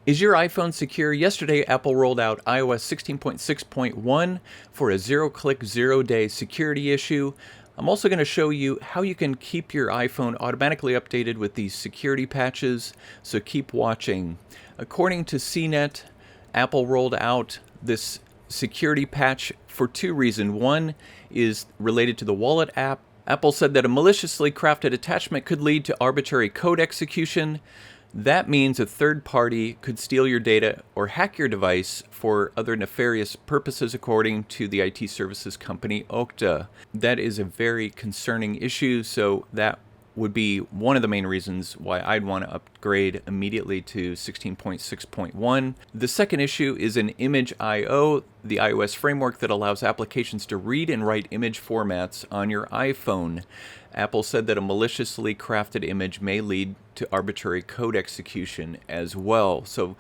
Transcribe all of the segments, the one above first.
Is your iPhone secure? Yesterday, Apple rolled out iOS 16.6.1 for a zero-click, zero-day security issue. I'm also going to show you how you can keep your iPhone automatically updated with these security patches, so keep watching. According to CNET, Apple rolled out this security patch for two reasons. One is related to the Wallet app. Apple said that a maliciously crafted attachment could lead to arbitrary code execution. That means a third party could steal your data or hack your device for other nefarious purposes, according to the IT services company Okta. That is a very concerning issue, so that would be one of the main reasons why I'd want to upgrade immediately to 16.6.1. The second issue is an image I/O, the iOS framework that allows applications to read and write image formats on your iPhone. Apple said that a maliciously crafted image may lead to arbitrary code execution as well. So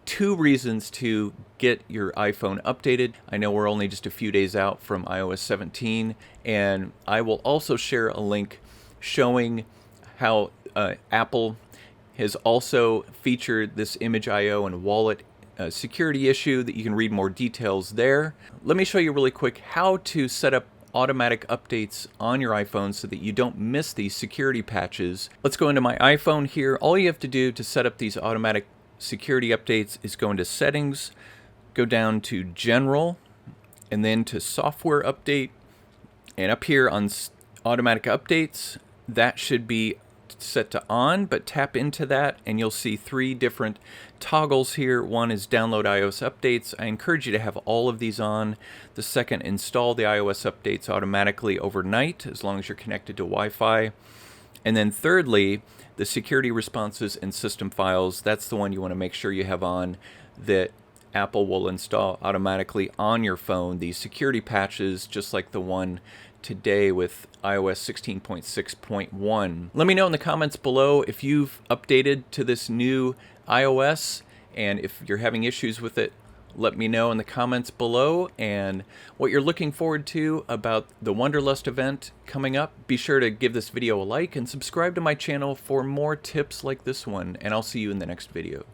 two reasons to get your iPhone updated. I know we're only just a few days out from iOS 17, and I will also share a link showing how Apple has also featured this image I/O and wallet security issue that you can read more details there. Let me show you really quick how to set up automatic updates on your iPhone so that you don't miss these security patches. Let's go into my iPhone here. All you have to do to set up these automatic security updates is go into Settings, go down to General, and then to Software Update, and up here on Automatic Updates, that should be set to on, but tap into that and you'll see three different toggles here. One is download iOS updates. I encourage you to have all of these on. The second, install the iOS updates automatically overnight as long as you're connected to Wi-Fi. And then thirdly, the security responses and system files. That's the one you want to make sure you have on, that Apple will install automatically on your phone. These security patches, just like the one today with iOS 16.6.1. Let me know in the comments below if you've updated to this new iOS, and if you're having issues with it, let me know in the comments below, and what you're looking forward to about the Wonderlust event coming up. Be sure to give this video a like and subscribe to my channel for more tips like this one, and I'll see you in the next video.